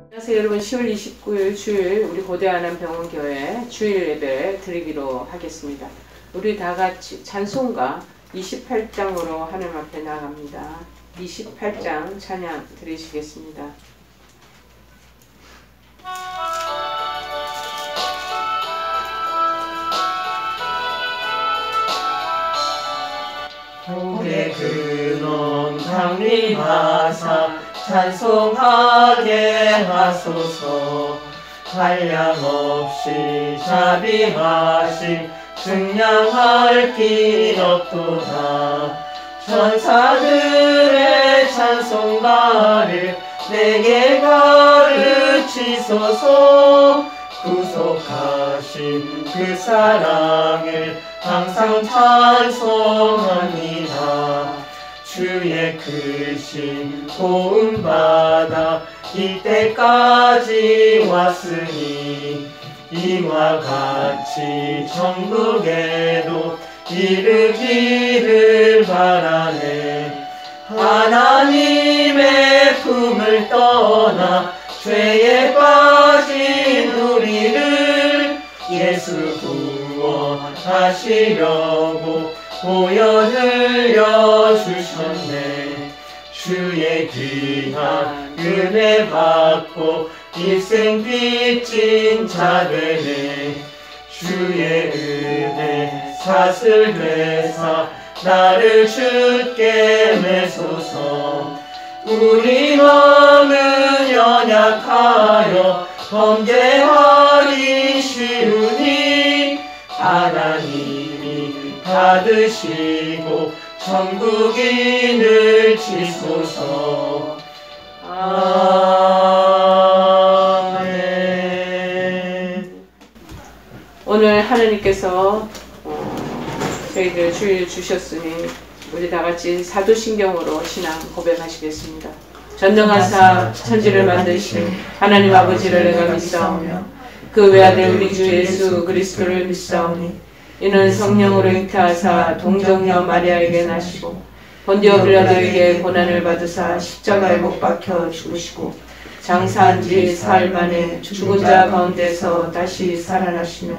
안녕하세요 여러분. 10월 29일 주일 우리 고대한암병원교회 주일 예배 드리기로 하겠습니다. 우리 다같이 찬송가 28장으로 하나님 앞에 나아갑니다. 28장 찬양 드리시겠습니다. 복의 근원 강림하사 찬송하게 하소서. 한량없이 자비하심 증량할 길 없도다. 천사들의 찬송가를 내게 가르치소서. 구속하신 그 사랑을 항상 찬송합니다. 주의 크신 도움받아 이때까지 왔으니 이와 같이 천국에도 이르기를 바라네. 하나님의 품을 떠나 죄에 빠진 우리를 예수 구원하시려고 보여 주셨네. 주의 귀한 은혜 받고 일생 빚진 자되네. 주의 은혜 사슬 되사 나를 주께 매소서. 우리 마음은 연약하여 범죄하기 쉬우니 하나님이 받으시고 천국인을 치소서. 아멘. 오늘 하나님께서 저희들 주일 주셨으니 우리 다같이 사도신경으로 신앙 고백하시겠습니다. 전능하사 천지를 만드신 하나님 아버지를 내가 믿사오며 그 외아들 우리 주 예수 그리스도를 믿사오니 이는 성령으로 잉태하사 동정녀 마리아에게 나시고 본디오 빌라도에게 고난을 받으사 십자가에 못 박혀 죽으시고 장사한 지 사흘 만에 죽은 자 가운데서 다시 살아나시며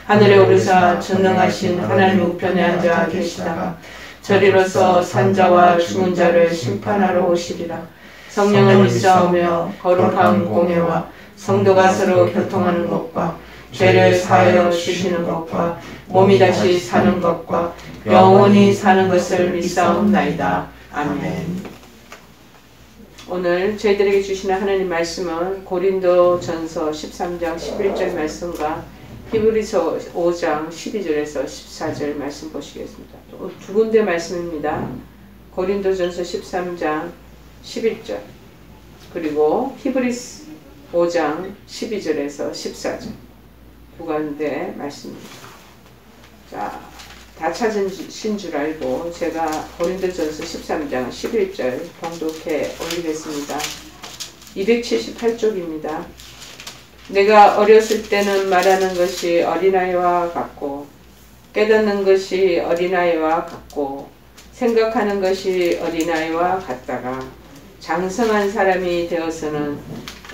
하늘에 오르사 전능하신 하나님 우편에 앉아 계시다가 저리로서 산자와 죽은 자를 심판하러 오시리라. 성령을 믿사오며 거룩한 공예와 성도가 서로 교통하는 것과 죄를 사하여 주시는 것과 몸이 다시 사는 것과 영원히 사는 것을 믿사옵나이다. 아멘. 오늘 저희들에게 주시는 하나님 말씀은 고린도전서 13장 11절 말씀과 히브리서 5장 12절에서 14절 말씀 보시겠습니다. 두 군데 말씀입니다. 고린도전서 13장 11절 그리고 히브리서 5장 12절에서 14절 두 군데 말씀입니다. 자, 다 찾으신 줄 알고 제가 고린도전서 13장 11절 봉독해 올리겠습니다. 278쪽입니다. 내가 어렸을 때는 말하는 것이 어린아이와 같고 깨닫는 것이 어린아이와 같고 생각하는 것이 어린아이와 같다가 장성한 사람이 되어서는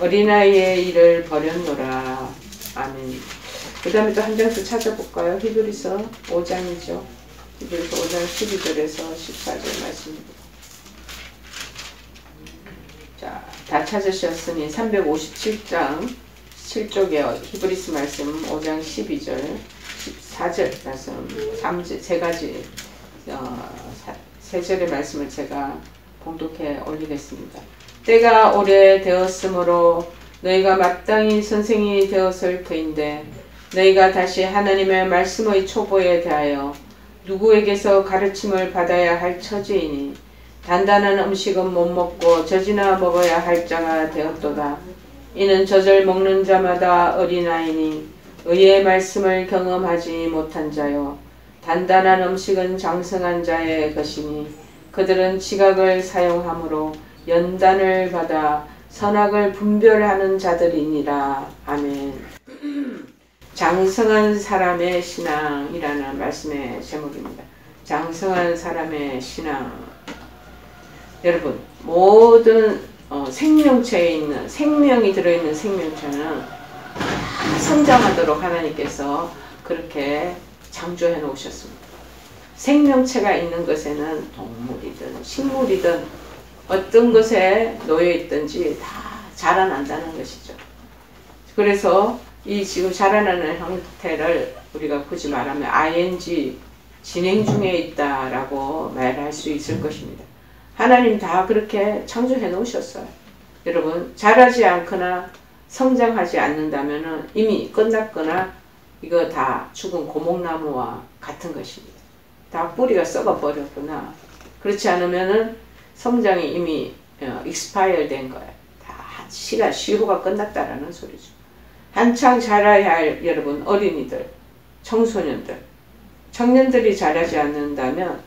어린아이의 일을 버렸노라. 아멘. 그 다음에 또 한 장 더 찾아볼까요? 히브리서 5장이죠. 히브리서 5장 12절에서 14절 말씀입니다. 자, 다 찾으셨으니 357장 7쪽에 히브리서 말씀 5장 12절 14절 말씀 세 가지 세 절의 말씀을 제가 봉독해 올리겠습니다. 때가 오래되었으므로 너희가 마땅히 선생이 되었을 터인데 너희가 다시 하나님의 말씀의 초보에 대하여 누구에게서 가르침을 받아야 할 처지이니 단단한 음식은 못 먹고 젖이나 먹어야 할 자가 되었도다. 이는 젖을 먹는 자마다 어린아이니 의의 말씀을 경험하지 못한 자요 단단한 음식은 장성한 자의 것이니 그들은 지각을 사용함으로 연단을 받아 선악을 분별하는 자들이니라. 아멘. 장성한 사람의 신앙이라는 말씀의 제목입니다. 장성한 사람의 신앙. 여러분, 모든 생명체에 있는, 생명이 들어있는 생명체는 성장하도록 하나님께서 그렇게 창조해 놓으셨습니다. 생명체가 있는 것에는 동물이든 식물이든 어떤 것에 놓여 있든지 다 자라난다는 것이죠. 그래서 이 지금 자라나는 형태를 우리가 굳이 말하면 ing, 진행 중에 있다라고 말할 수 있을 것입니다. 하나님 다 그렇게 창조해 놓으셨어요. 여러분, 자라지 않거나 성장하지 않는다면 이미 끝났거나 이거 다 죽은 고목나무와 같은 것입니다. 다 뿌리가 썩어버렸구나. 그렇지 않으면 성장이 이미 expire 된 거예요. 다 시효가 끝났다라는 소리죠. 한창 자라야 할 여러분, 어린이들, 청소년들, 청년들이 자라지 않는다면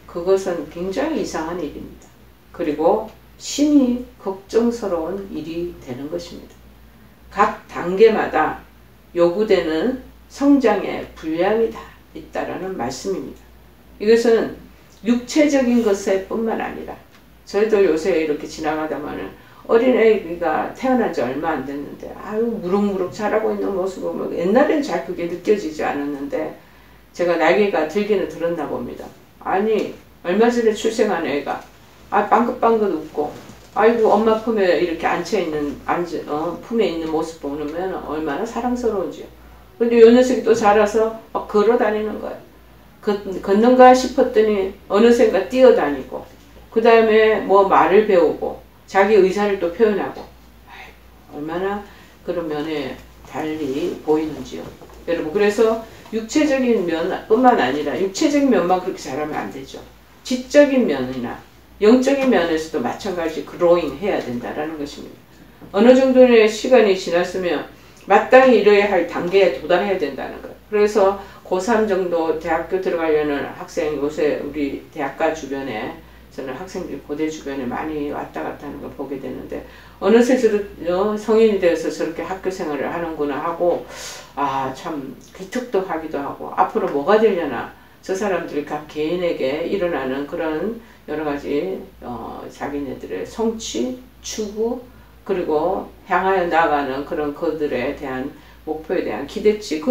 그것은 굉장히 이상한 일입니다. 그리고 심히 걱정스러운 일이 되는 것입니다. 각 단계마다 요구되는 성장의 분량이 다 있다라는 말씀입니다. 이것은 육체적인 것에 뿐만 아니라 저희들 요새 이렇게 지나가다마는 어린애가 태어난 지 얼마 안 됐는데 아유 무럭무럭 자라고 있는 모습을 보면 옛날에는 잘 그게 느껴지지 않았는데 제가 나이가 들기는 들었나 봅니다. 아니 얼마 전에 출생한 애가 빵긋빵긋 웃고 아이고 엄마 품에 이렇게 앉혀있는 품에 있는 모습 보면 얼마나 사랑스러운지요. 근데 요 녀석이 또 자라서 막 걸어다니는 거예요. 걷는가 싶었더니 어느샌가 뛰어다니고 그 다음에 뭐 말을 배우고 자기 의사를 또 표현하고 얼마나 그런 면에 달리 보이는지요. 여러분, 그래서 육체적인 면뿐만 아니라 육체적인 면만 그렇게 잘하면 안 되죠. 지적인 면이나 영적인 면에서도 마찬가지 그로잉 해야 된다라는 것입니다. 어느 정도의 시간이 지났으면 마땅히 이뤄야 할 단계에 도달해야 된다는 거예요. 그래서 고3 정도 대학교 들어가려는 학생, 요새 우리 대학가 주변에 저는 학생들이 고대 주변에 많이 왔다 갔다 하는 걸 보게 되는데 어느새 성인이 되어서 저렇게 학교 생활을 하는구나 하고 참 기특도 하기도 하고 앞으로 뭐가 되려나 저 사람들이 각 개인에게 일어나는 그런 여러 가지 자기네들의 성취, 추구 그리고 향하여 나가는 그런 그들에 대한 목표에 대한 기대치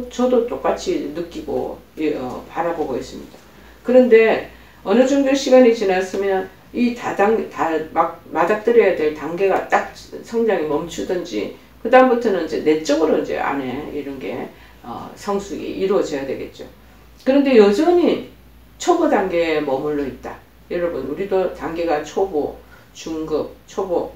저도 똑같이 느끼고 바라보고 있습니다. 그런데 어느 정도 시간이 지났으면 이 맞닥뜨려야 될 단계가 딱 성장이 멈추든지 그 다음부터는 이제 내적으로 이제 안에 이런 게 성숙이 이루어져야 되겠죠. 그런데 여전히 초보 단계에 머물러 있다. 여러분, 우리도 단계가 초보, 중급, 초급,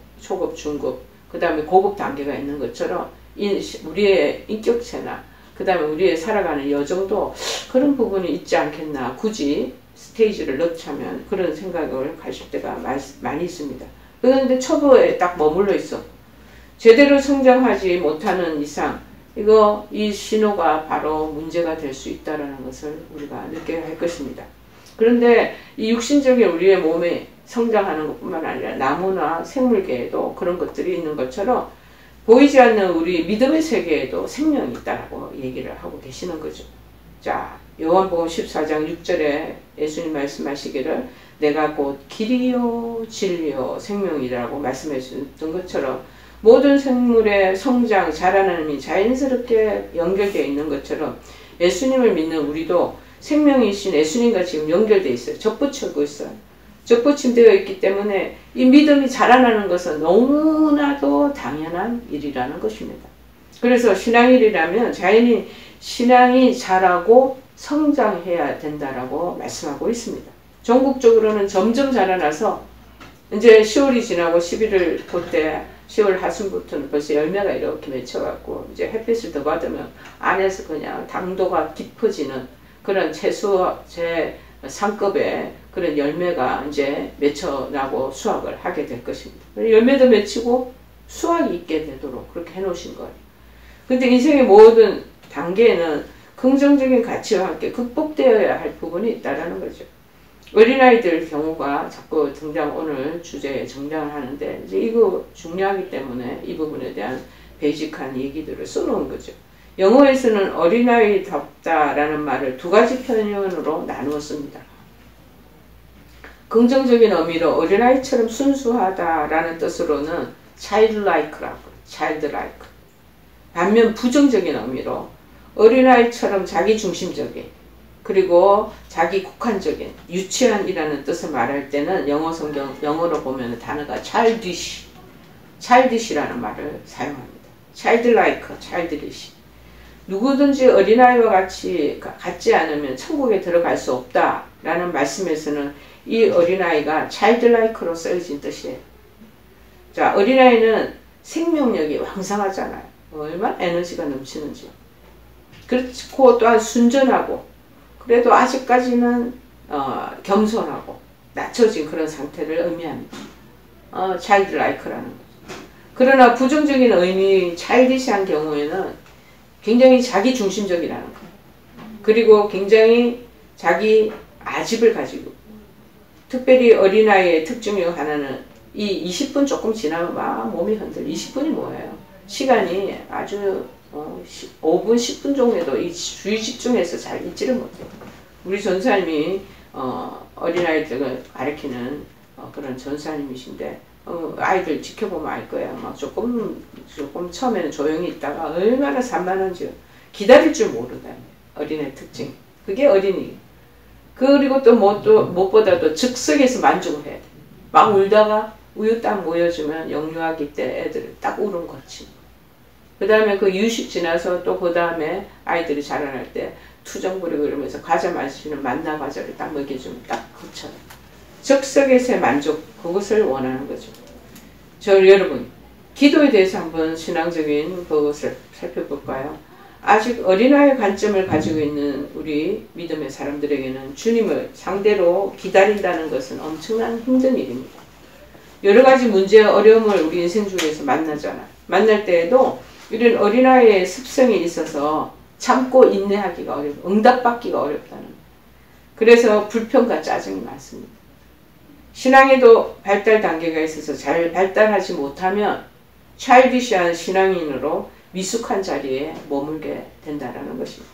중급, 그 다음에 고급 단계가 있는 것처럼 우리의 인격체나 그 다음에 우리의 살아가는 여정도 그런 부분이 있지 않겠나. 굳이 스테이지를 넣자면 그런 생각을 가실 때가 많이 있습니다. 그런데 초보에 딱 머물러 있어. 제대로 성장하지 못하는 이상 이 신호가 바로 문제가 될 수 있다는 것을 우리가 느껴야 할 것입니다. 그런데 이 육신적인 우리의 몸에 성장하는 것뿐만 아니라 나무나 생물계에도 그런 것들이 있는 것처럼 보이지 않는 우리 믿음의 세계에도 생명이 있다고 얘기를 하고 계시는 거죠. 자, 요한복음 14장 6절에 예수님 말씀하시기를 내가 곧 길이요 진리요 생명이라고 말씀해 주셨던 것처럼 모든 생물의 성장, 자라남이 자연스럽게 연결되어 있는 것처럼 예수님을 믿는 우리도 생명이신 예수님과 지금 연결되어 있어요. 접붙이고 있어요. 접붙임되어 있기 때문에 이 믿음이 자라나는 것은 너무나도 당연한 일이라는 것입니다. 그래서 신앙일이라면 자연히 신앙이 자라고 성장해야 된다라고 말씀하고 있습니다. 전국적으로는 점점 자라나서 이제 10월이 지나고 11월 그때 10월 하순부터는 벌써 열매가 이렇게 맺혀갖고 이제 햇빛을 더 받으면 안에서 그냥 당도가 깊어지는 그런 상급의 그런 열매가 이제 맺혀나고 수확을 하게 될 것입니다. 열매도 맺히고 수확이 있게 되도록 그렇게 해놓으신 거예요. 근데 인생의 모든 단계에는 긍정적인 가치와 함께 극복되어야 할 부분이 있다는 거죠. 어린아이들 경우가 자꾸 오늘 주제에 등장을 하는데, 이제 이거 중요하기 때문에 이 부분에 대한 베이직한 얘기들을 써놓은 거죠. 영어에서는 어린아이답다라는 말을 두 가지 표현으로 나누었습니다. 긍정적인 의미로 어린아이처럼 순수하다라는 뜻으로는 childlike라고, childlike. 반면 부정적인 의미로 어린아이처럼 자기중심적인, 그리고 자기 국한적인, 유치한이라는 뜻을 말할 때는 영어로 보면 단어가 childish라는 말을 사용합니다. childlike, childish. 누구든지 어린아이와 같지 않으면 천국에 들어갈 수 없다라는 말씀에서는 이 어린아이가 childlike로 쓰여진 뜻이에요. 자, 어린아이는 생명력이 왕성하잖아요. 얼마나 에너지가 넘치는지요. 그렇고 또한 순전하고, 그래도 아직까지는 겸손하고 낮춰진 그런 상태를 의미합니다. childlike라는 거죠. 그러나 부정적인 의미 childish한 경우에는 굉장히 자기중심적이라는 거예요. 그리고 굉장히 자기 아집을 가지고, 특별히 어린아이의 특징 중 하나는 이 20분 조금 지나면 막 몸이 흔들려. 20분이 뭐예요? 시간이 아주 5분, 10분 정도에도 이 주의 집중해서 잘 있지를 못해요. 우리 전사님이 어린아이들을 가르치는 그런 전사님이신데, 아이들 지켜보면 알 거예요. 막 조금 처음에는 조용히 있다가 얼마나 산만한지 기다릴 줄 모른다는 어린애 특징. 그게 어린이. 그리고 또 무엇보다도 즉석에서 만족을 해야 돼. 막 울다가 우유 딱 모여주면 영유아기 때 애들 딱 울음 거치. 그 다음에 그 유식 지나서 또 그 다음에 아이들이 자라날 때 투정 부리고 이러면서 과자 마시는 만나 과자를 딱 먹여주면 딱 그처럼. 즉석에서의 만족, 그것을 원하는 거죠. 여러분, 기도에 대해서 한번 신앙적인 그것을 살펴볼까요? 아직 어린아이의 관점을 가지고 있는 우리 믿음의 사람들에게는 주님을 상대로 기다린다는 것은 엄청난 힘든 일입니다. 여러 가지 문제와 어려움을 우리 인생 중에서 만나잖아요. 만날 때에도 이런 어린아이의 습성이 있어서 참고 인내하기가 어렵고 응답받기가 어렵다는 거예요. 그래서 불평과 짜증이 많습니다. 신앙에도 발달 단계가 있어서 잘 발달하지 못하면 차일디시한 신앙인으로 미숙한 자리에 머물게 된다는 것입니다.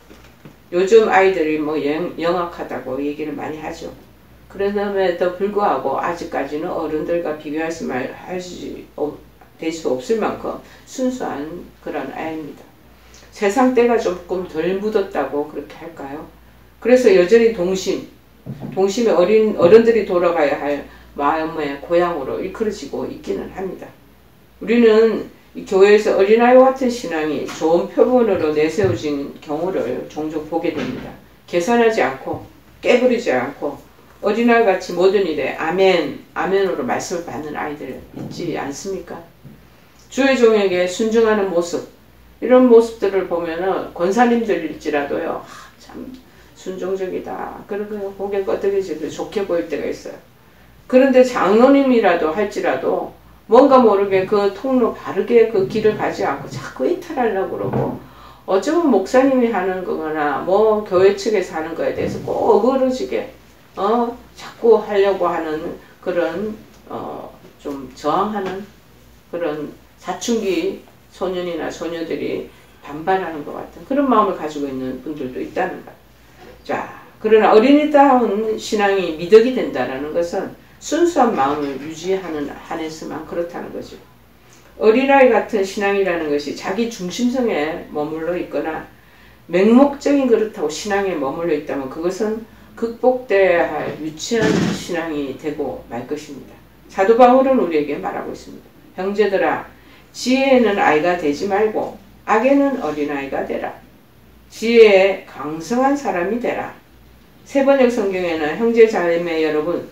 요즘 아이들이 뭐 영악하다고 얘기를 많이 하죠. 그럼에도 불구하고 아직까지는 어른들과 비교할 수 될 수 없을 만큼 순수한 그런 아이입니다. 세상 때가 조금 덜 묻었다고 그렇게 할까요? 그래서 여전히 동심의 어른들이 돌아가야 할 마음의 고향으로 이끌어지고 있기는 합니다. 우리는 이 교회에서 어린아이와 같은 신앙이 좋은 표본으로 내세워진 경우를 종종 보게 됩니다. 계산하지 않고 깨부리지 않고 어린아이같이 모든 일에 아멘으로 말씀을 받는 아이들 있지 않습니까? 주의 종에게 순종하는 모습, 이런 모습들을 보면은 권사님들일지라도요, 참 순종적이다. 그러고 고개 끄덕이지도 좋게 보일 때가 있어요. 그런데 장로님이라도 할지라도 뭔가 모르게 그 통로 바르게 그 길을 가지 않고 자꾸 이탈하려고 그러고, 어쩌면 목사님이 하는 거거나 뭐 교회 측에서 하는 거에 대해서 꼭 어그러지게 자꾸 하려고 하는 그런 좀 저항하는 그런 사춘기 소년이나 소녀들이 반발하는 것 같은 그런 마음을 가지고 있는 분들도 있다는 거예요. 자, 그러나 어린이다운 신앙이 미덕이 된다는 것은 순수한 마음을 유지하는 한에서만 그렇다는 거죠. 어린아이 같은 신앙이라는 것이 자기 중심성에 머물러 있거나 맹목적인 그렇다고 신앙에 머물러 있다면 그것은 극복돼야 할 유치한 신앙이 되고 말 것입니다. 사도 바울은 우리에게 말하고 있습니다. 형제들아, 지혜에는 아이가 되지 말고 악에는 어린아이가 되라. 지혜에 강성한 사람이 되라. 세번역 성경에는 형제 자매 여러분,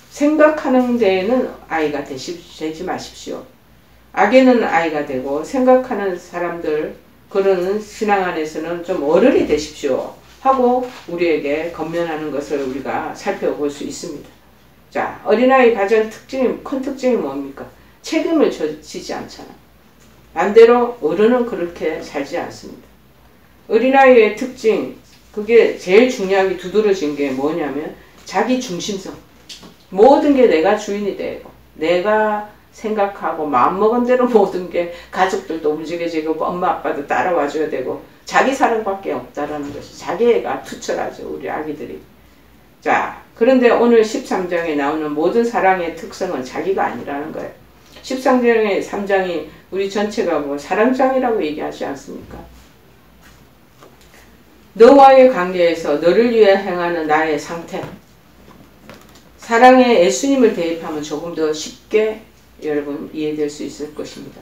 생각하는 데에는 아이가 되지 마십시오. 악에는 아이가 되고 생각하는 사람들, 그러는 신앙 안에서는 좀 어른이 되십시오 하고 우리에게 권면하는 것을 우리가 살펴볼 수 있습니다. 자, 어린아이의 가장 큰 특징이 뭡니까? 책임을 지지 않잖아. 반대로 어른은 그렇게 살지 않습니다. 어린아이의 특징, 그게 제일 중요하게 두드러진 게 뭐냐면 자기 중심성. 모든 게 내가 주인이 되고 내가 생각하고 마음먹은 대로 모든 게 가족들도 움직여지고 엄마 아빠도 따라와줘야 되고 자기 사랑밖에 없다라는 것이 자기애가 투철하죠. 우리 아기들이. 자, 그런데 오늘 13장에 나오는 모든 사랑의 특성은 자기가 아니라는 거예요. 13장의 3장이 우리 전체가 뭐 사랑장이라고 얘기하지 않습니까? 너와의 관계에서 너를 위해 행하는 나의 상태. 사랑에 예수님을 대입하면 조금 더 쉽게 여러분 이해될 수 있을 것입니다.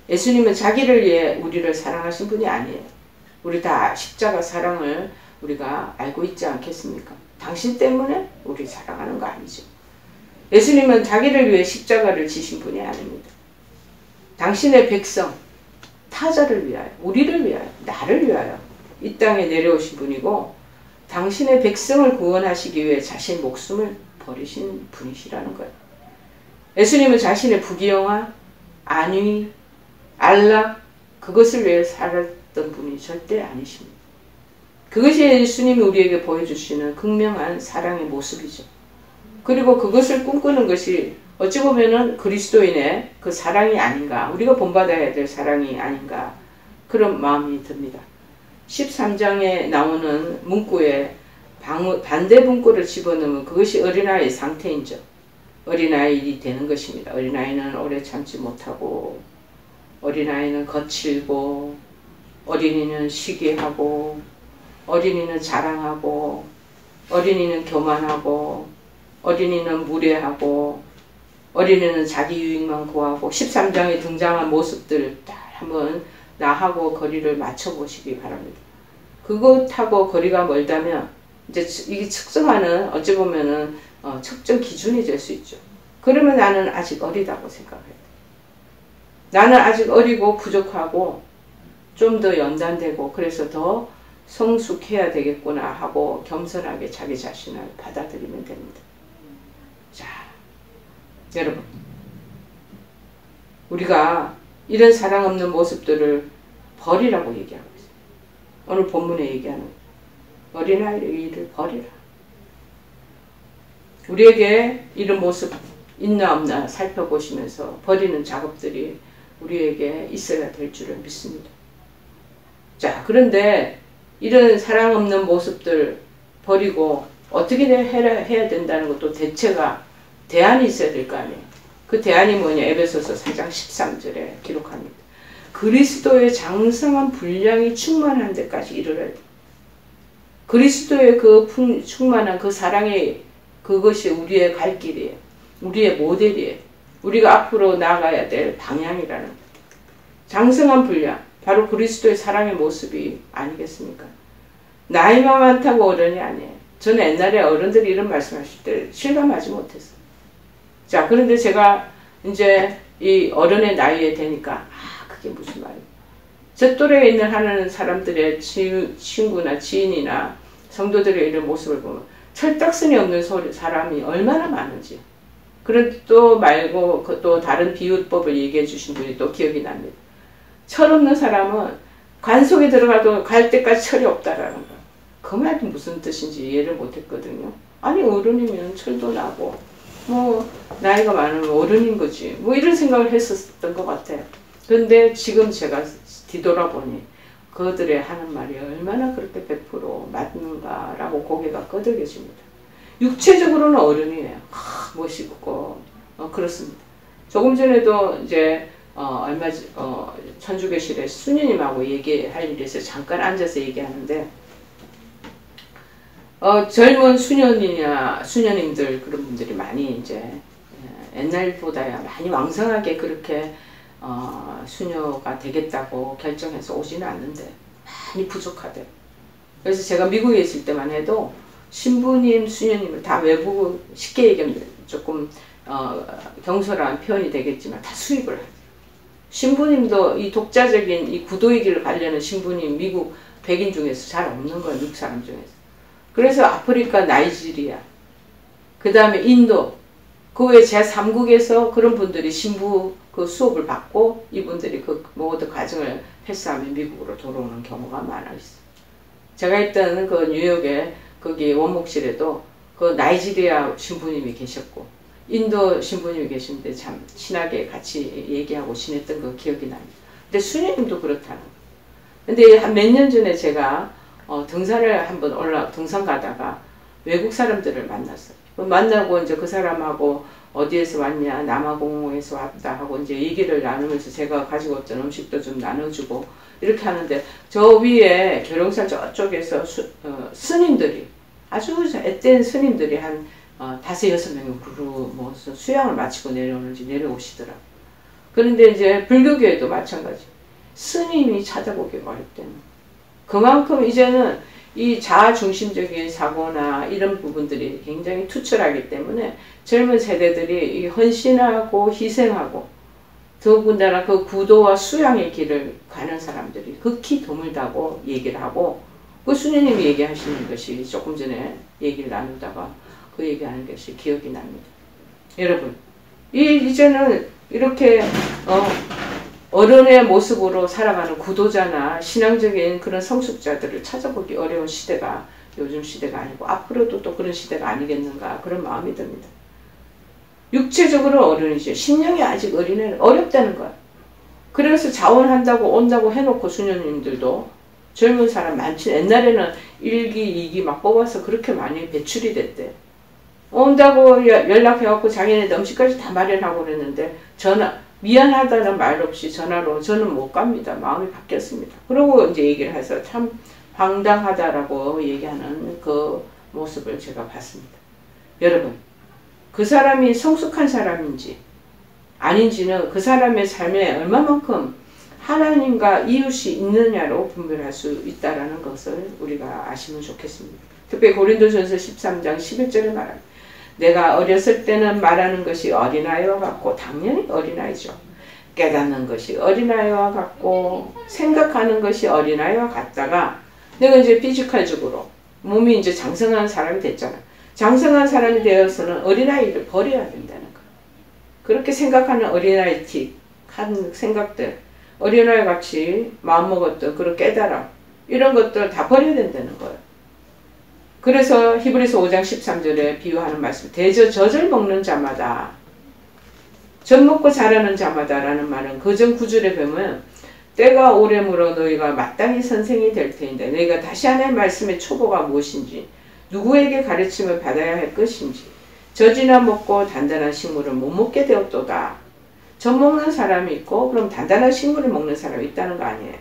예수님은 자기를 위해 우리를 사랑하신 분이 아니에요. 우리 다 십자가 사랑을 우리가 알고 있지 않겠습니까? 당신 때문에 우리 사랑하는 거 아니죠. 예수님은 자기를 위해 십자가를 지신 분이 아닙니다. 당신의 백성, 타자를 위하여, 우리를 위하여, 나를 위하여 이 땅에 내려오신 분이고 당신의 백성을 구원하시기 위해 자신의 목숨을 버리신 분이시라는 거예요. 예수님은 자신의 부귀영화, 안위, 안락 그것을 위해 살았던 분이 절대 아니십니다. 그것이 예수님이 우리에게 보여주시는 극명한 사랑의 모습이죠. 그리고 그것을 꿈꾸는 것이 어찌 보면은 그리스도인의 그 사랑이 아닌가, 우리가 본받아야 될 사랑이 아닌가 그런 마음이 듭니다. 13장에 나오는 문구에 반대 문구를 집어넣으면 그것이 어린아이의 상태인죠. 어린아이이 되는 것입니다. 어린아이는 오래 참지 못하고 어린아이는 거칠고 어린이는 시기하고 어린이는 자랑하고 어린이는 교만하고 어린이는 무례하고 어린이는 자기 유익만 구하고 13장에 등장한 모습들 딱 한번 나하고 거리를 맞춰보시기 바랍니다. 그것하고 거리가 멀다면 이제 이게 측정하는 어찌 보면은 측정 기준이 될 수 있죠. 그러면 나는 아직 어리다고 생각해요. 나는 아직 어리고 부족하고 좀 더 연단되고 그래서 더 성숙해야 되겠구나 하고 겸손하게 자기 자신을 받아들이면 됩니다. 자, 여러분 우리가 이런 사랑 없는 모습들을 버리라고 얘기하고 있어요. 오늘 본문에 얘기하는 어린아이를 버리라. 우리에게 이런 모습 있나 없나 살펴보시면서 버리는 작업들이 우리에게 있어야 될 줄을 믿습니다. 자, 그런데 이런 사랑 없는 모습들 버리고 어떻게 해야 된다는 것도 대체가 대안이 있어야 될 거 아니에요. 그 대안이 뭐냐? 에베소서 4장 13절에 기록합니다. 그리스도의 장성한 분량이 충만한 데까지 이르러야 돼. 그리스도의 그 충만한 그 사랑의 그것이 우리의 갈 길이에요. 우리의 모델이에요. 우리가 앞으로 나아가야 될 방향이라는 거예요. 장성한 분량, 바로 그리스도의 사랑의 모습이 아니겠습니까? 나이만 많다고 어른이 아니에요. 저는 옛날에 어른들이 이런 말씀하실 때 실감하지 못했어요. 자, 그런데 제가 이제 이 어른의 나이에 되니까 그게 무슨 말이에요. 제 또래에 있는 하는 사람들의 친구나 지인이나 성도들의 이런 모습을 보면 철딱선이 없는 사람이 얼마나 많은지. 그런 또 말고 또 다른 비유법을 얘기해 주신 분이 또 기억이 납니다. 철 없는 사람은 관 속에 들어가도 갈 때까지 철이 없다라는 거. 그 말이 무슨 뜻인지 이해를 못했거든요. 아니 어른이면 철도 나고 뭐 나이가 많으면 어른인 거지. 뭐 이런 생각을 했었던 것 같아요. 그런데 지금 제가 뒤돌아보니 그들의 하는 말이 얼마나 그렇게 100% 맞는가라고 고개가 끄덕여집니다. 육체적으로는 어른이에요. 멋있고 그렇습니다. 조금 전에도 이제 천주교실에 수녀님하고 얘기할 일이 있어서 잠깐 앉아서 얘기하는데 젊은 수녀님이나 수녀님들 그런 분들이 많이 이제 옛날보다야 많이 왕성하게 그렇게 수녀가 되겠다고 결정해서 오지는 않는데 많이 부족하대요. 그래서 제가 미국에 있을 때만 해도 신부님, 수녀님을 다 외부 쉽게 얘기하면 조금 경솔한 표현이 되겠지만 다 수입을 해요. 신부님도 이 독자적인 이 구도의 길을 가려는 신부님 미국 백인 중에서 잘 없는 거예요. 미국 사람 중에서. 그래서 아프리카 나이지리아 그 다음에 인도 그 외 제3국에서 그런 분들이 신부 그 수업을 받고 이분들이 그 모든 과정을 패스하면 미국으로 돌아오는 경우가 많아 있어요. 제가 있던 그 뉴욕에 거기 원목실에도 그 나이지리아 신부님이 계셨고 인도 신부님이 계신데 참 친하게 같이 얘기하고 지냈던 그 기억이 납니다. 근데 수녀님도 그렇다는 거예요. 근데 한 몇 년 전에 제가 등산을 한번 등산 가다가 외국 사람들을 만났어요. 만나고 이제 그 사람하고 어디에서 왔냐, 남아공에서 왔다 하고 이제 얘기를 나누면서 제가 가지고 왔던 음식도 좀 나눠주고 이렇게 하는데 저 위에 계룡산 저쪽에서 스님들이 아주 앳된 스님들이 한 5-6명이 뭐 수양을 마치고 내려오시더라고요. 그런데 이제 불교계에도 마찬가지. 스님이 찾아보기 어렵다는 거예요. 그만큼 이제는 이 자아중심적인 사고나 이런 부분들이 굉장히 투철하기 때문에 젊은 세대들이 이 헌신하고 희생하고 더군다나 그 구도와 수양의 길을 가는 사람들이 극히 드물다고 얘기를 하고 그 수녀님이 얘기하시는 것이 조금 전에 얘기를 나누다가 그 얘기하는 것이 기억이 납니다. 여러분 이제는 이렇게 어른의 모습으로 살아가는 구도자나 신앙적인 그런 성숙자들을 찾아보기 어려운 시대가 요즘 시대가 아니고 앞으로도 또 그런 시대가 아니겠는가 그런 마음이 듭니다. 육체적으로 어른이죠. 심령이 아직 어린애는 어렵다는 거야. 그래서 자원한다고 온다고 해놓고 수녀님들도 젊은 사람 많지. 옛날에는 1기, 2기 막 뽑아서 그렇게 많이 배출이 됐대. 온다고 연락해갖고 자기네들 음식까지 다 마련하고 그랬는데 미안하다는 말 없이 전화로 저는 못 갑니다. 마음이 바뀌었습니다. 그러고 이제 얘기를 해서 참 황당하다라고 얘기하는 그 모습을 제가 봤습니다. 여러분, 그 사람이 성숙한 사람인지 아닌지는 그 사람의 삶에 얼마만큼 하나님과 이웃이 있느냐로 분별할 수 있다는 것을 우리가 아시면 좋겠습니다. 특히 고린도전서 13장 11절에 말합니다. 내가 어렸을 때는 말하는 것이 어린아이와 같고 당연히 어린아이죠. 깨닫는 것이 어린아이와 같고 생각하는 것이 어린아이와 같다가 내가 이제 피지컬적으로 몸이 이제 장성한 사람이 됐잖아. 장성한 사람이 되어서는 어린아이를 버려야 된다는 거야. 그렇게 생각하는 어린아이틱한 생각들, 어린아이 같이 마음먹었던 그런 깨달음 이런 것들 다 버려야 된다는 거예요. 그래서 히브리서 5장 13절에 비유하는 말씀 대저 젖을 먹는 자마다 젖 먹고 자라는 자마다 라는 말은 그 전 9절에 보면 때가 오래므로 너희가 마땅히 선생이 될 터인데 너희가 다시 하나의 말씀의 초보가 무엇인지 누구에게 가르침을 받아야 할 것인지 젖이나 먹고 단단한 식물을 못 먹게 되었도다. 젖 먹는 사람이 있고 그럼 단단한 식물을 먹는 사람이 있다는 거 아니에요.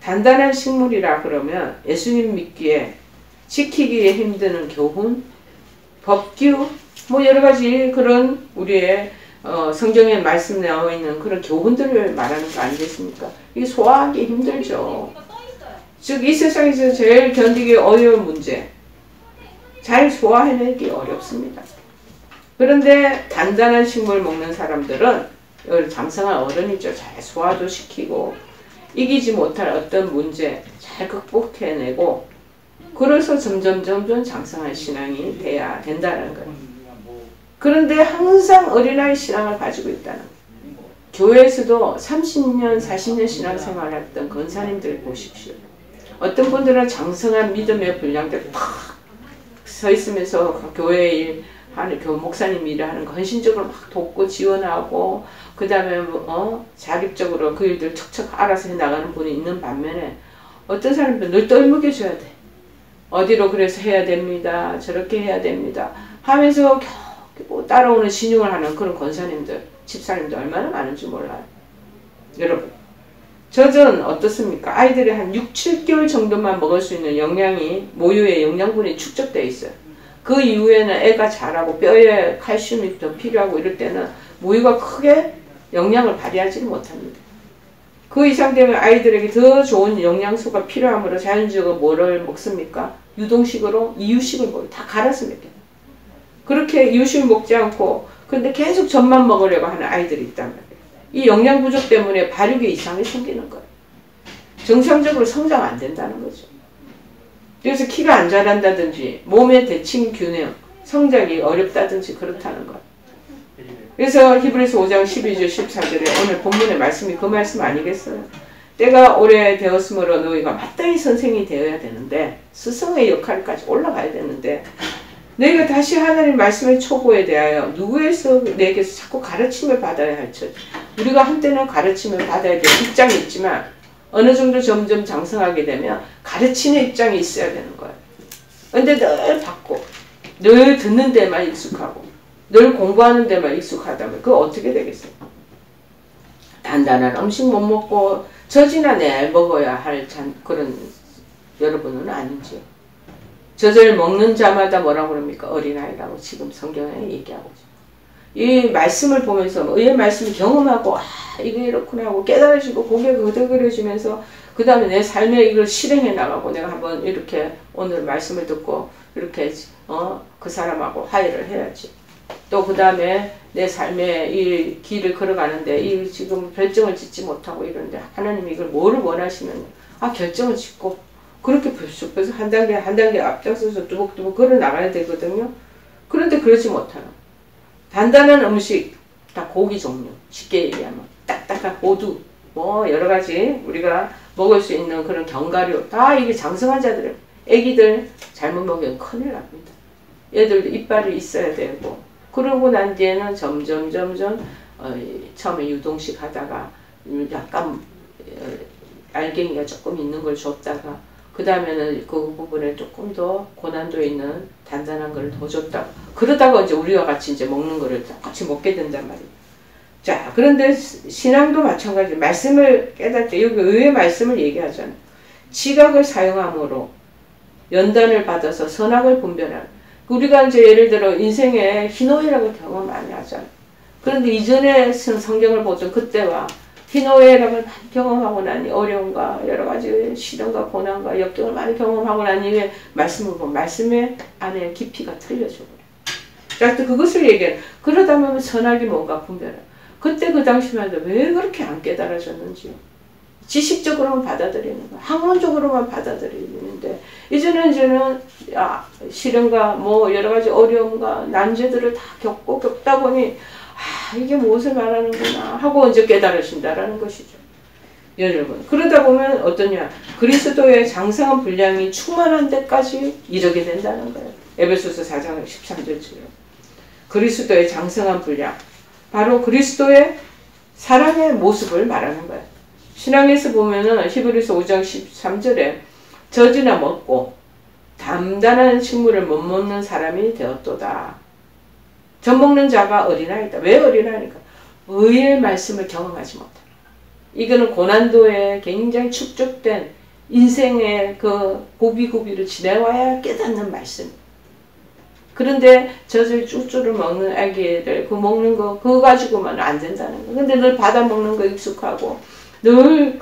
단단한 식물이라 그러면 예수님 믿기에 지키기에 힘드는 교훈, 법규, 뭐 여러가지 그런 우리의 성경에 말씀 나와 있는 그런 교훈들을 말하는 거 아니겠습니까? 이게 소화하기 힘들죠. 즉 이 세상에서 제일 견디기 어려운 문제, 잘 소화해내기 어렵습니다. 그런데 단단한 식물 먹는 사람들은 장성한 어른이죠. 잘 소화도 시키고 이기지 못할 어떤 문제 잘 극복해내고 그래서 점점 장성한 신앙이 돼야 된다는 거예요. 그런데 항상 어린아이 신앙을 가지고 있다는 거예요. 교회에서도 30년, 40년 신앙생활을 했던 권사님들 보십시오. 어떤 분들은 장성한 믿음의 분량들 팍 서 있으면서 교회 일 하는 목사님 일을 하는 거 헌신적으로 막 돕고 지원하고 그 다음에 자립적으로 그 일들 척척 알아서 해나가는 분이 있는 반면에 어떤 사람들은 늘 떨먹여줘야 돼. 어디로 그래서 해야 됩니다. 저렇게 해야 됩니다. 하면서 겨우 따라오는 신용을 하는 그런 권사님들, 집사님들 얼마나 많은지 몰라요. 여러분, 젖은 어떻습니까? 아이들이 한 6-7개월 정도만 먹을 수 있는 영양이 모유의 영양분이 축적되어 있어요. 그 이후에는 애가 자라고 뼈에 칼슘이 더 필요하고 이럴 때는 모유가 크게 영양을 발휘하지 못합니다. 그 이상 되면 아이들에게 더 좋은 영양소가 필요하므로 자연적으로 뭐를 먹습니까? 유동식으로 이유식을 먹어요. 다 갈아서 먹여요. 그렇게 이유식을 먹지 않고 근데 계속 젖만 먹으려고 하는 아이들이 있단 말이에요. 이 영양 부족 때문에 발육에 이상이 생기는 거예요. 정상적으로 성장 안 된다는 거죠. 그래서 키가 안 자란다든지 몸의 대칭 균형, 성장이 어렵다든지 그렇다는 거예요. 그래서 히브리서 5장 12절 14절에 오늘 본문의 말씀이 그 말씀 아니겠어요? 때가 오래되었으므로 너희가 마땅히 선생이 되어야 되는데 스승의 역할까지 올라가야 되는데 내가 다시 하나님 말씀의 초보에 대하여 누구에서 내게서 자꾸 가르침을 받아야 할지. 우리가 한때는 가르침을 받아야 될 입장이 있지만 어느 정도 점점 장성하게 되면 가르치는 입장이 있어야 되는 거예요. 근데 늘 받고 늘 듣는 데만 익숙하고 늘 공부하는 데만 익숙하다면 그거 어떻게 되겠어요? 단단한 음식 못 먹고 젖이나 내 먹어야 할 그런 여러분은 아닌지요. 젖을 먹는 자마다 뭐라고 그럽니까? 어린아이라고 지금 성경에 얘기하고 있어요. 이 말씀을 보면서 의의 말씀을 경험하고 이게 이렇구나 하고 깨달아지고 고개가 그득그려지면서 그 다음에 내 삶에 이걸 실행해 나가고 내가 한번 이렇게 오늘 말씀을 듣고 이렇게 그 사람하고 화해를 해야지. 또 그 다음에 내 삶의 이 길을 걸어가는데 이 지금 결정을 짓지 못하고 이러는데 하나님이 이걸 뭐를 원하시면 결정을 짓고 그렇게 벌써 한 단계 앞장서서 뚜벅뚜벅 걸어 나가야 되거든요. 그런데 그러지 못하는 단단한 음식, 다 고기 종류, 쉽게 얘기하면 딱딱한 호두, 뭐 여러 가지 우리가 먹을 수 있는 그런 견과류, 다 이게 장성한 자들은 애기들 잘못 먹으면 큰일 납니다. 얘들도 이빨이 있어야 되고 그러고 난 뒤에는 점점 처음에 유동식 하다가 약간 알갱이가 조금 있는 걸 줬다가 그 다음에는 그 부분에 조금 더 고난도 있는 단단한 걸 더 줬다가 그러다가 이제 우리와 같이 이제 먹는 거를 같이 먹게 된단 말이에요. 자, 그런데 신앙도 마찬가지. 말씀을 깨달을 때 여기 의의 말씀을 얘기하잖아요. 지각을 사용함으로 연단을 받아서 선악을 분별하는. 우리가 이제 예를 들어 인생에 희노애락을 경험 많이 하잖아요. 그런데 이전에 성경을 보던 그때와 희노애락을 많이 경험하고 나니 어려움과 여러 가지 시련과 고난과 역경을 많이 경험하고 나니 말씀을 보면 말씀의 안에 깊이가 틀려져 버려요. 자, 그것을 얘기해요. 그러다 보면 선악이 뭔가 분별해요. 그때 그 당시만 해도 왜 그렇게 안 깨달아졌는지요. 지식적으로만 받아들이는 거, 학문적으로만 받아들이는데 이제는 시련과 뭐 여러 가지 어려움과 난제들을 다 겪다 보니 이게 무엇을 말하는구나 하고 이제 깨달으신다라는 것이죠. 여러분, 그러다 보면 어떠냐? 그리스도의 장성한 분량이 충만한 데까지 이르게 된다는 거예요. 에베소서 4장 13절처럼 그리스도의 장성한 분량, 바로 그리스도의 사랑의 모습을 말하는 거예요. 신앙에서 보면은 히브리서 5장 13절에 젖이나 먹고 단단한 식물을 못 먹는 사람이 되었도다. 젖 먹는 자가 어린아이다. 왜 어린아이니까? 의의 말씀을 경험하지 못한다. 이거는 고난도에 굉장히 축적된 인생의 그 고비고비를 지내와야 깨닫는 말씀. 그런데 젖을 쭈쭈를 먹는 아기들 그 먹는 거 그거 가지고만 안 된다는 거. 근데 늘 받아 먹는 거 익숙하고 늘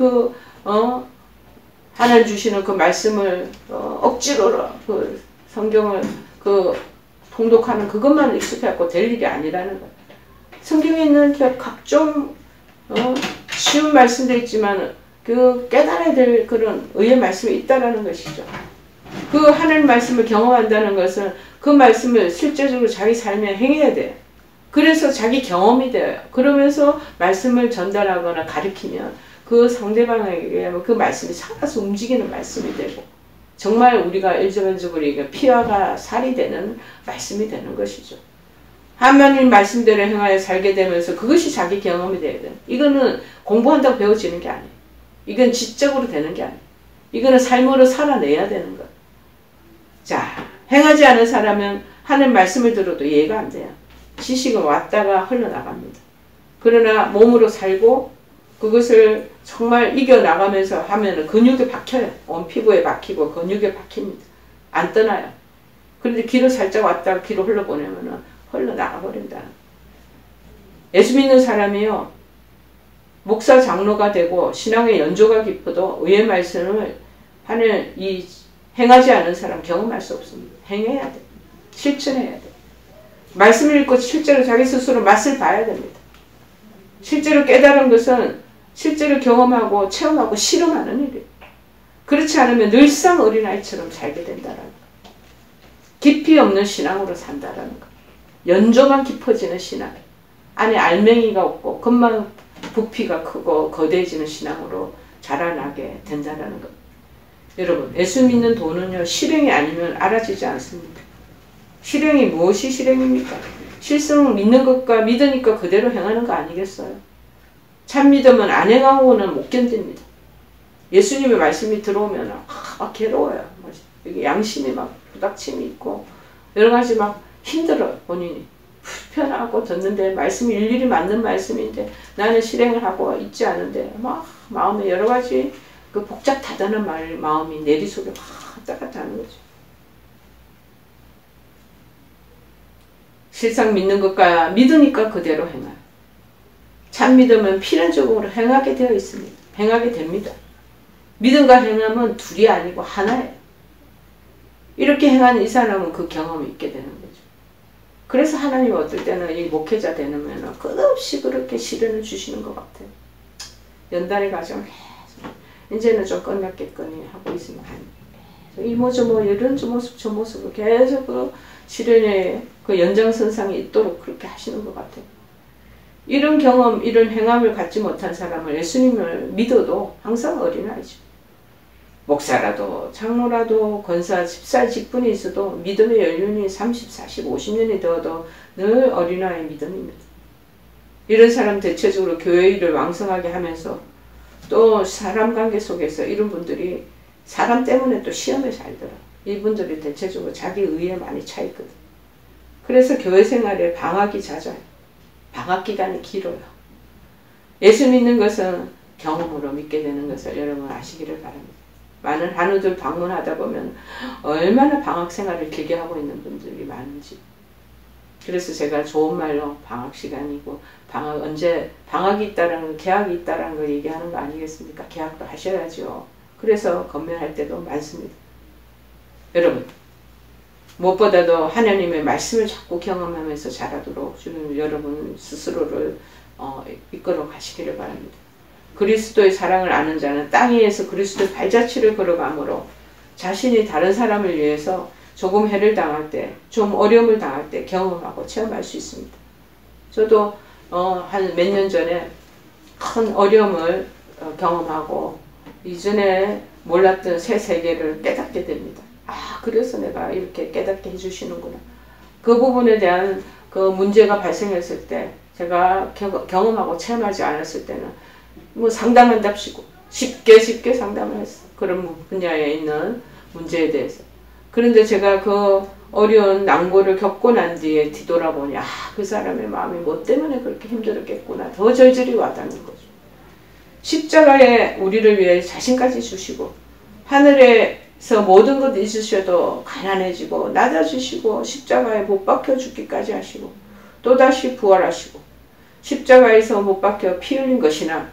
하나님 주시는 그 말씀을 억지로 그 성경을 통독하는 그것만 익숙해갖고 될 일이 아니라는 거예요. 성경에 있는 각종 쉬운 말씀도 있지만 그 깨달아야 될 그런 의의 말씀이 있다라는 것이죠. 그 하나님 말씀을 경험한다는 것은 그 말씀을 실제적으로 자기 삶에 행해야 돼요. 그래서 자기 경험이 돼요. 그러면서 말씀을 전달하거나 가르치면 그 상대방에게 그 말씀이 살아서 움직이는 말씀이 되고 정말 우리가 일전적으로 피와 살이 되는 말씀이 되는 것이죠. 하나님 말씀대로 행하여 살게 되면서 그것이 자기 경험이 돼야 돼요. 이거는 공부한다고 배워지는 게 아니에요. 이건 지적으로 되는 게 아니에요. 이거는 삶으로 살아내야 되는 거예요. 자, 행하지 않은 사람은 하는 말씀을 들어도 이해가 안 돼요. 지식은 왔다가 흘러나갑니다. 그러나 몸으로 살고 그것을 정말 이겨나가면서 하면 근육에 박혀요. 온 피부에 박히고 근육에 박힙니다. 안 떠나요. 그런데 길을 살짝 왔다가 길을 흘러보내면 흘러나가버린다. 예수 믿는 사람이요. 목사 장로가 되고 신앙의 연조가 깊어도 의의 말씀을 하는 이 행하지 않은 사람 경험할 수 없습니다. 행해야 돼. 실천해야 돼. 말씀을 읽고 실제로 자기 스스로 맛을 봐야 됩니다. 실제로 깨달은 것은 실제로 경험하고 체험하고 실험하는 일이에요. 그렇지 않으면 늘상 어린아이처럼 살게 된다는 거. 깊이 없는 신앙으로 산다는 거. 연조만 깊어지는 신앙. 안에 알맹이가 없고 겉만 부피가 크고 거대해지는 신앙으로 자라나게 된다는 것. 여러분, 예수 믿는 도는요 실행이 아니면 알아지지 않습니다. 실행이 무엇이 실행입니까? 실성 믿는 것과 믿으니까 그대로 행하는 거 아니겠어요? 참 믿음은 안 행하고는 못 견딥니다. 예수님의 말씀이 들어오면 막 괴로워요. 여기 양심이 막 부닥침이 있고 여러 가지 막 힘들어요. 본인이 불편하고 듣는데 말씀이 일일이 맞는 말씀인데 나는 실행을 하고 있지 않은데 막 마음에 여러 가지 그 복잡하다는 마음이 내리 속에 막 왔다 갔다 하는 거죠. 실상 믿는 것과 믿으니까 그대로 행하요. 참 믿음은 필연적으로 행하게 되어 있습니다. 행하게 됩니다. 믿음과 행함은 둘이 아니고 하나예요. 이렇게 행하는 이 사람은 그 경험이 있게 되는 거죠. 그래서 하나님 어떨 때는 이 목회자 되면 끝없이 그렇게 시련을 주시는 것 같아요. 연단의 과정을 계속 이제는 좀 끝났겠거니 하고 있으면 이모저모 이런 저 모습 저 모습을 계속 그 시련의 그 연장선상에 있도록 그렇게 하시는 것 같아요. 이런 경험, 이런 행함을 갖지 못한 사람을 예수님을 믿어도 항상 어린아이죠. 목사라도 장로라도 권사 집사 직분이 있어도 믿음의 연륜이 30, 40, 50년이 되어도 늘 어린아이의 믿음입니다. 이런 사람 대체적으로 교회 일을 왕성하게 하면서 또 사람 관계 속에서 이런 분들이 사람 때문에 또 시험에 잘 들어요. 이분들이 대체적으로 자기 의에 많이 차 있거든. 그래서 교회 생활에 방학이 잦아요. 방학 기간이 길어요. 예수 믿는 것은 경험으로 믿게 되는 것을 여러분 아시기를 바랍니다. 많은 한우들 방문하다 보면 얼마나 방학 생활을 길게 하고 있는 분들이 많은지. 그래서 제가 좋은 말로 방학 시간이고 방학이 있다라는 개학이 있다라는 걸 얘기하는 거 아니겠습니까? 개학도 하셔야죠. 그래서 건면할 때도 많습니다. 여러분 무엇보다도 하나님의 말씀을 자꾸 경험하면서 자라도록 주는 여러분 스스로를 이끌어 가시기를 바랍니다. 그리스도의 사랑을 아는 자는 땅 위에서 그리스도의 발자취를 걸어가므로 자신이 다른 사람을 위해서 조금 해를 당할 때, 좀 어려움을 당할 때 경험하고 체험할 수 있습니다. 저도 한 몇 년 전에 큰 어려움을 경험하고 이전에 몰랐던 새 세계를 깨닫게 됩니다. 그래서 내가 이렇게 깨닫게 해주시는구나. 그 부분에 대한 그 문제가 발생했을 때 제가 경험하고 체험하지 않았을 때는 뭐 상담한답시고 쉽게 상담을 했어. 그런 분야에 있는 문제에 대해서. 그런데 제가 그 어려운 난고를 겪고 난 뒤에 뒤돌아보니 그 사람의 마음이 뭐 때문에 그렇게 힘들었겠구나. 더 절절히 와닿는 거죠. 십자가에 우리를 위해 자신까지 주시고 하늘에서 모든 것 있으셔도 가난해지고 낮아지시고 십자가에 못 박혀 죽기까지 하시고 또다시 부활하시고 십자가에서 못 박혀 피 흘린 것이나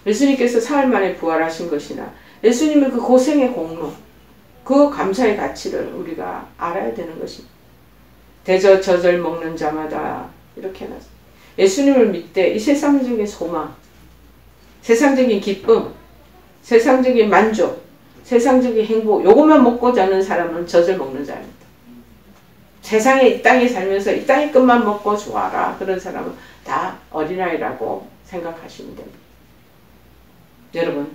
예수님께서 사흘 만에 부활하신 것이나 예수님의 그 고생의 공로 그 감사의 가치를 우리가 알아야 되는 것입니다. 대저저절 먹는 자마다 이렇게 해놨어요. 예수님을 믿되 이 세상적인 소망, 세상적인 기쁨, 세상적인 만족, 세상적인 행복 요것만 먹고 자는 사람은 젖을 먹는 자입니다. 세상에 이 땅에 살면서 이 땅의 것만 먹고 좋아라 그런 사람은 다 어린아이라고 생각하시면 됩니다. 여러분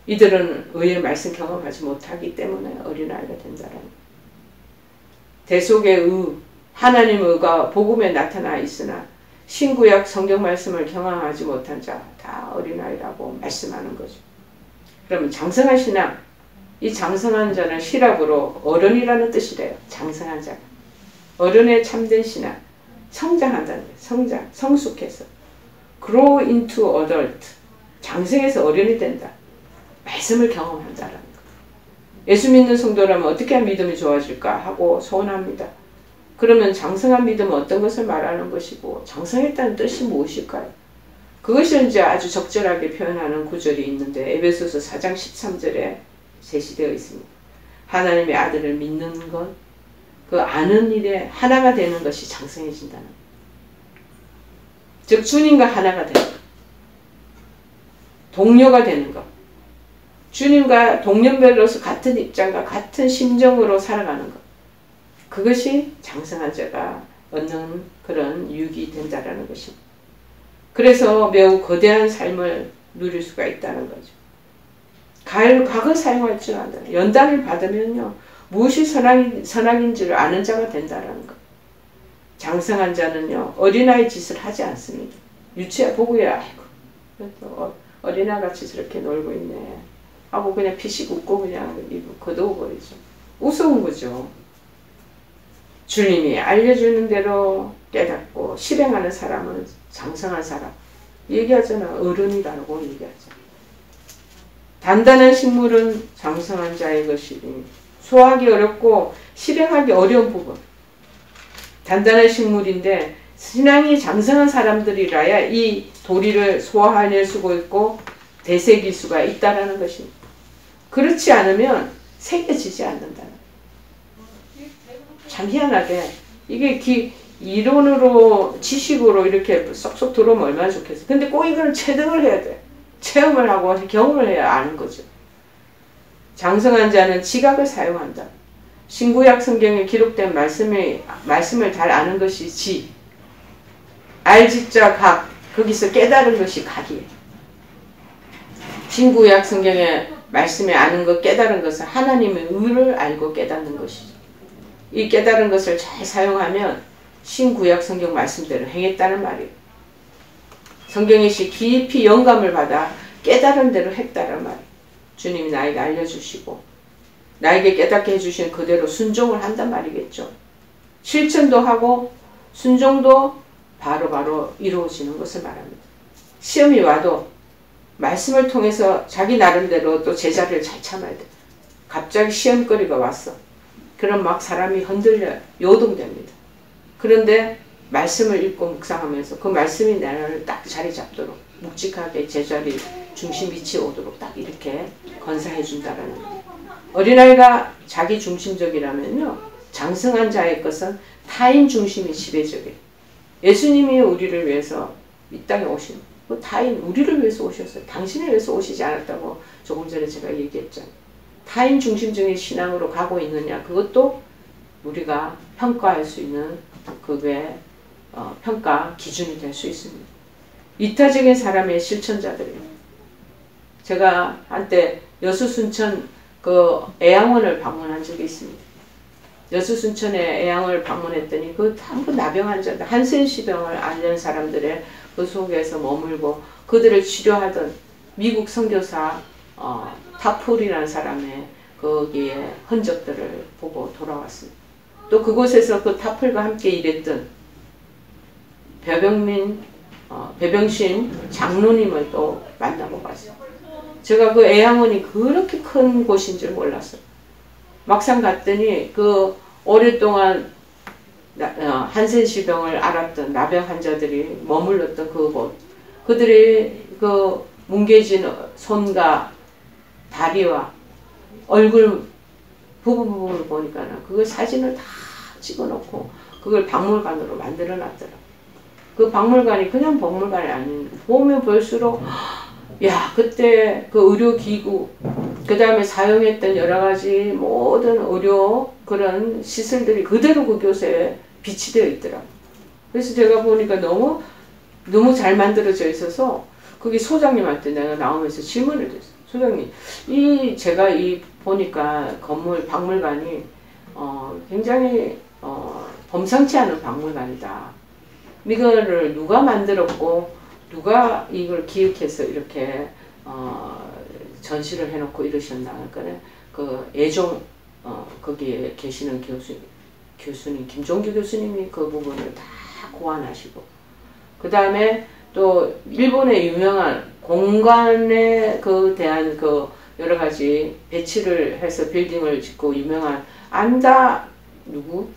이들은 의의 말씀 경험하지 못하기 때문에 어린아이가 된다라는 거예요. 대속의 의, 하나님의 의가 복음에 나타나 있으나 신구약 성경 말씀을 경험하지 못한 자 다 어린아이라고 말씀하는 거죠. 그러면 장성한 신앙, 이 장성한 자는 시랍으로 어른이라는 뜻이래요. 장성한 자. 어른의 참된 신앙, 성장한다는 거예요. 성장, 성숙해서. grow into adult. 장성해서 어른이 된다. 말씀을 경험한다라는 거. 예수 믿는 성도라면 어떻게 하면 믿음이 좋아질까 하고 소원합니다. 그러면 장성한 믿음은 어떤 것을 말하는 것이고 장성했다는 뜻이 무엇일까요? 그것을 이제 아주 적절하게 표현하는 구절이 있는데 에베소서 4장 13절에 제시되어 있습니다. 하나님의 아들을 믿는 것, 그 아는 일에 하나가 되는 것이 장성해진다는 것. 즉 주님과 하나가 되는 것. 동료가 되는 것. 주님과 동년별로서 같은 입장과 같은 심정으로 살아가는 것. 그것이 장성한 자가 얻는 그런 유익이 된다라는 것입니다. 그래서 매우 거대한 삶을 누릴 수가 있다는 거죠. 과거 사용할 줄 안다. 연단을 받으면요. 무엇이 선악인지를 아는 자가 된다라는 것. 장성한 자는요, 어린아이 짓을 하지 않습니다. 유치해 보고야, 아이고, 어린아이같이 저렇게 놀고 있네 하고 그냥 피식 웃고 그냥 입을 거두어버리죠. 우스운 거죠. 주님이 알려주는 대로 깨닫고 실행하는 사람은 장성한 사람. 얘기하잖아. 어른이라고 얘기하죠. 단단한 식물은 장성한 자의 것이니 소화하기 어렵고 실행하기 어려운 부분. 단단한 식물인데 신앙이 장성한 사람들이라야 이 도리를 소화해낼 수가 있고 되새길 수가 있다는 것입니다. 그렇지 않으면 새겨지지 않는다. 참 희한하게 이게 이론으로 지식으로 이렇게 쏙쏙 들어오면 얼마나 좋겠어. 근데 꼭 이거는 체득을 해야 돼. 체험을 하고 경험을 해야 아는 거죠. 장성한 자는 지각을 사용한다. 신구약 성경에 기록된 말씀을 잘 아는 것이 지. 알지자 각. 거기서 깨달은 것이 각이에요. 신구약 성경에 말씀에 아는 것, 깨달은 것은 하나님의 의를 알고 깨닫는 것이죠. 이 깨달은 것을 잘 사용하면 신구약 성경 말씀대로 행했다는 말이에요. 성경에서 깊이 영감을 받아 깨달은 대로 했다는 말이에요. 주님이 나에게 알려주시고 나에게 깨닫게 해주신 그대로 순종을 한단 말이겠죠. 실천도 하고 순종도 바로바로 이루어지는 것을 말합니다. 시험이 와도 말씀을 통해서 자기 나름대로 또 제자리를 잘 참아야 돼. 갑자기 시험거리가 왔어. 그럼 막 사람이 흔들려 요동됩니다. 그런데 말씀을 읽고 묵상하면서 그 말씀이 나를 딱 자리 잡도록 묵직하게 제자리 중심 위치에 오도록 딱 이렇게 건사해 준다라는 거예요. 어린아이가 자기 중심적이라면요. 장성한 자의 것은 타인 중심이 지배적이에요. 예수님이 우리를 위해서 이 땅에 오신 그 타인 우리를 위해서 오셨어요. 당신을 위해서 오시지 않았다고 조금 전에 제가 얘기했잖아요. 타인 중심적인 신앙으로 가고 있느냐 그것도 우리가 평가할 수 있는 그게 평가 기준이 될 수 있습니다. 이타적인 사람의 실천자들이에요. 제가 한때 여수순천 그 애양원을 방문한 적이 있습니다. 여수순천에 애양을 방문했더니 그 한분 나병 환자들 한센시병을 앓는 사람들의 그 속에서 머물고 그들을 치료하던 미국 선교사 타풀이라는 사람의 거기에 흔적들을 보고 돌아왔습니다. 또 그곳에서 그 타풀과 함께 일했던 배병신 장로님을 또 만나고 갔어요. 제가 그 애양원이 그렇게 큰 곳인 줄 몰랐어요. 막상 갔더니 그 오랫동안 한센시병을 앓았던 나병 환자들이 머물렀던 그곳, 그들이 그 뭉개진 손과 다리와 얼굴 부분을 보니까 그걸 사진을 다 찍어놓고 그걸 박물관으로 만들어 놨더라고요. 그 박물관이 그냥 박물관이 아닌 보면 볼수록 야 그때 그 의료기구 그 다음에 사용했던 여러가지 모든 의료 그런 시설들이 그대로 그 교세에 비치되어 있더라고요. 그래서 제가 보니까 너무 잘 만들어져 있어서 거기 소장님한테 내가 나오면서 질문을 드렸어요. 소장님 제가 보니까 건물 박물관이 굉장히 범상치 않은 박물관이다. 이거를 누가 만들었고 누가 이걸 기획해서 이렇게 전시를 해놓고 이러셨나. 그러니까 그 예종 거기에 계시는 교수님 김종규 교수님이 그 부분을 다 고안하시고 그 다음에 또 일본의 유명한 공간에 그 대한 그 여러 가지 배치를 해서 빌딩을 짓고 유명한 안다 누구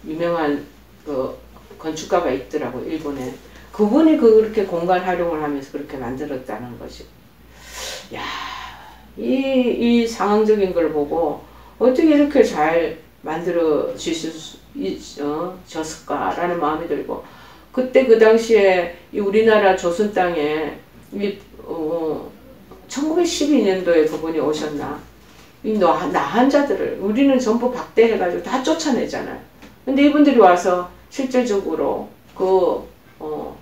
유명한 그 건축가가 있더라고 일본에. 그분이 그렇게 공간 활용을 하면서 그렇게 만들었다는 거지. 야, 이 상황적인 걸 보고 어떻게 이렇게 잘 만들어졌을까라는 마음이 들고 그때 그 당시에 이 우리나라 조선 땅에 1912년도에 그분이 오셨나 이 나한 자들을 우리는 전부 박대해가지고 다 쫓아내잖아요. 근데 이분들이 와서 실질적으로 그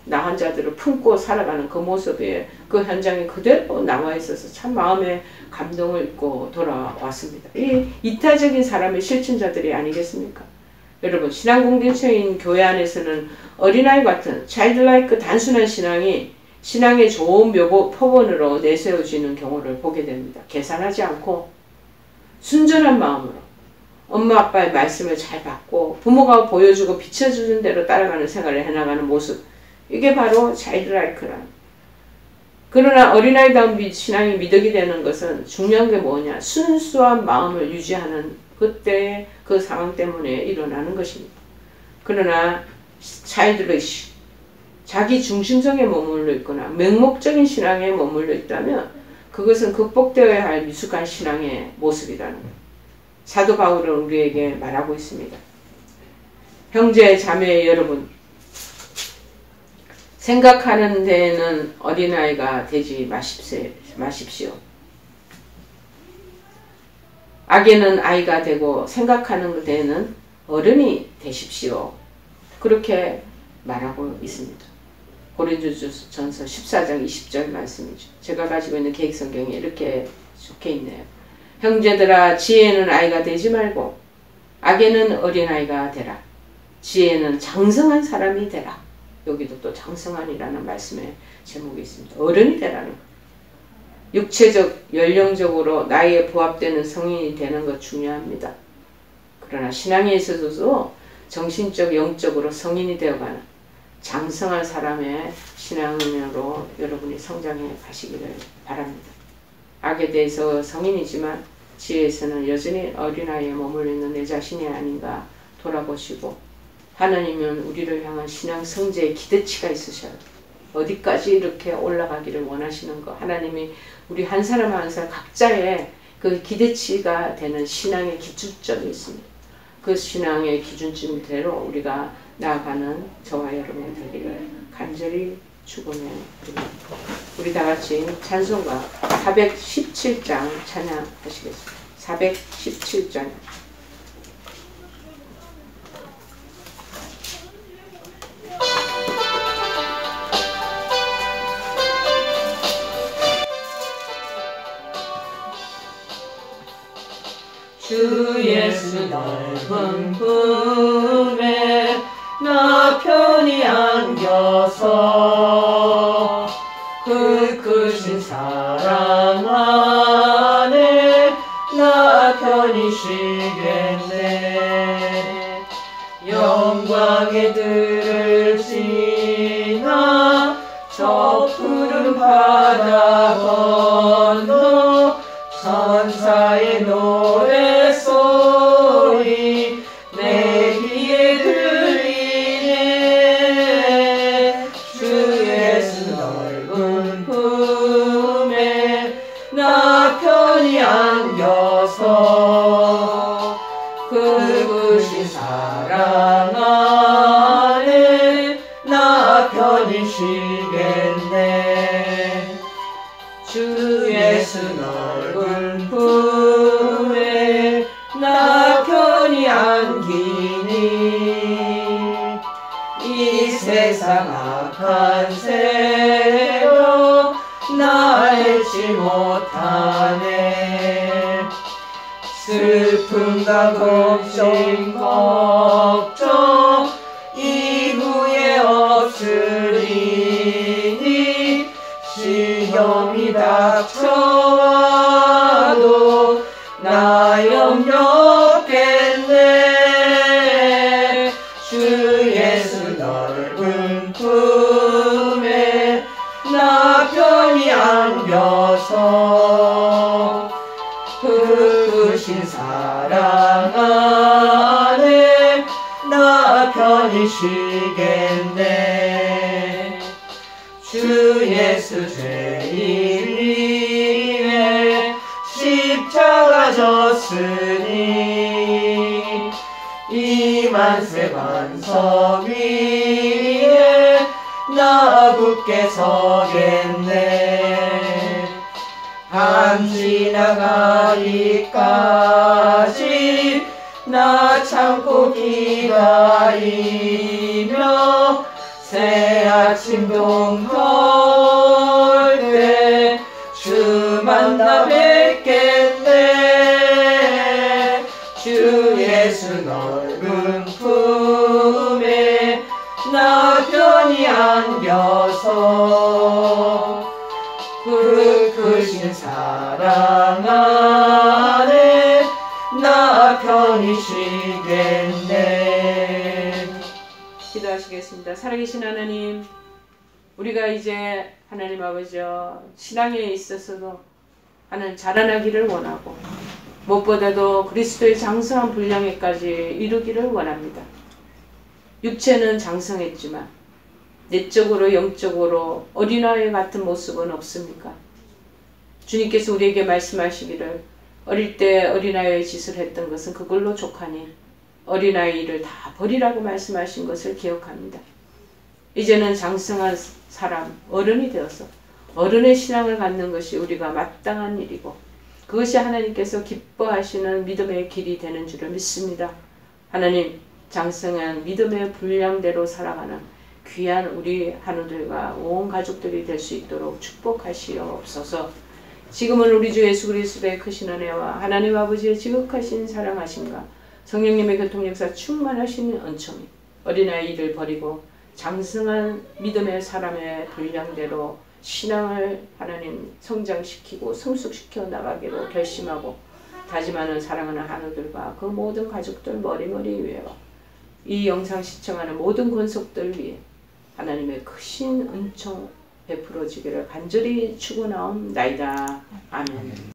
나한 자들을 품고 살아가는 그 모습에 그 현장이 그대로 남아 있어서 참 마음에 감동을 입고 돌아왔습니다. 이 이타적인 사람의 실천자들이 아니겠습니까? 여러분, 신앙 공동체인 교회 안에서는 어린아이 같은 차일드라이크 단순한 신앙이 신앙의 좋은 표본으로 내세워지는 경우를 보게 됩니다. 계산하지 않고 순전한 마음으로 엄마 아빠의 말씀을 잘 받고 부모가 보여주고 비춰주는 대로 따라가는 생활을 해나가는 모습, 이게 바로 차일드라이크란. 그러나 어린아이다운 신앙이 미덕이 되는 것은 중요한 게 뭐냐, 순수한 마음을 유지하는 그때의 그 상황 때문에 일어나는 것입니다. 그러나 차일드리시, 자기 중심성에 머물러 있거나 맹목적인 신앙에 머물러 있다면 그것은 극복되어야 할 미숙한 신앙의 모습이라는 것. 사도 바울은 우리에게 말하고 있습니다. 형제 자매 여러분, 생각하는 데에는 어린아이가 되지 마십시오. 악에는 아이가 되고 생각하는 데에는 어른이 되십시오. 그렇게 말하고 있습니다. 고린도전서 14장 20절 말씀이죠. 제가 가지고 있는 개혁성경에 이렇게 적혀 있네요. 형제들아, 지혜는 아이가 되지 말고 악에는 어린아이가 되라. 지혜는 장성한 사람이 되라. 여기도 또 장성한이라는 말씀의 제목이 있습니다. 어른이 되라는 것. 육체적, 연령적으로 나이에 부합되는 성인이 되는 것 중요합니다. 그러나 신앙에 있어서도 정신적, 영적으로 성인이 되어가는 장성한 사람의 신앙으로 여러분이 성장해 가시기를 바랍니다. 악에 대해서 성인이지만 지혜에서는 여전히 어린아이에 머물러 있는 내 자신이 아닌가 돌아보시고, 하나님은 우리를 향한 신앙 성제의 기대치가 있으셔요. 어디까지 이렇게 올라가기를 원하시는 거, 하나님이 우리 한 사람 한 사람 각자의 그 기대치가 되는 신앙의 기준점이 있습니다. 그 신앙의 기준점대로 우리가 나아가는 저와 여러분이 되기를 간절히 축원해 드립니다. 우리 다 같이 찬송가 417장 찬양하시겠습니다. 417장. 주 예수 넓은 품에 나 편히 안겨서 그 크신 사랑 안에 나 편히 쉬겠네. 영광의 들을 지나 저 푸른 바다 건너 천사의 노래소리 내 귀에 들리네. 주 예수 넓은 품에 나 편히 안겨서 그 크신 사랑 안에 나 편히 쉬겠네. 주 예수 넓은 품에 나 편히 안기니 이 세상 악한 세력 나 앓지 못하네. 슬픔과 걱정 이후에 없으리니 시험이 닥쳐와도 나 염려없겠네. 주 예수 넓은 품에 나 편히 안겨서 그 크신 사랑 안에 나 편히 쉬겠네. 주 예수 죄인 위에 십자가 졌으니 이 만세 반석 위에 나 굳게 서겠네. 밤 지나가기까지 나 참고 기다리며 새 아침동 돌 때 주 만나 뵙겠네. 주 예수 넓은 품에 나 편히 안겨서 그 크신 사랑 안에 나 편히 쉬겠네. 기도하시겠습니다. 살아계신 하나님, 우리가 이제 하나님 아버지여 신앙에 있어서도 하나님 자라나기를 원하고 무엇보다도 그리스도의 장성한 분량에까지 이루기를 원합니다. 육체는 장성했지만 내적으로 영적으로 어린아이 같은 모습은 없습니까? 주님께서 우리에게 말씀하시기를 어릴 때 어린아이의 짓을 했던 것은 그걸로 족하니 어린아이를 다 버리라고 말씀하신 것을 기억합니다. 이제는 장성한 사람, 어른이 되어서 어른의 신앙을 갖는 것이 우리가 마땅한 일이고 그것이 하나님께서 기뻐하시는 믿음의 길이 되는 줄을 믿습니다. 하나님, 장성한 믿음의 분량대로 살아가는 귀한 우리 한우들과 온 가족들이 될 수 있도록 축복하시옵소서. 지금은 우리 주 예수 그리스도의 크신 은혜와 하나님 아버지의 지극하신 사랑하심과 성령님의 교통역사 충만하신 은총이 어린아이를 버리고 장성한 믿음의 사람의 분량대로 신앙을 하나님 성장시키고 성숙시켜 나가기로 결심하고 다짐하는 사랑하는 한우들과 그 모든 가족들 머리머리 위에와 이 영상 시청하는 모든 권속들 위해 하나님의 크신 은총 베풀어지기를 간절히 축원하옵나이다. 아멘.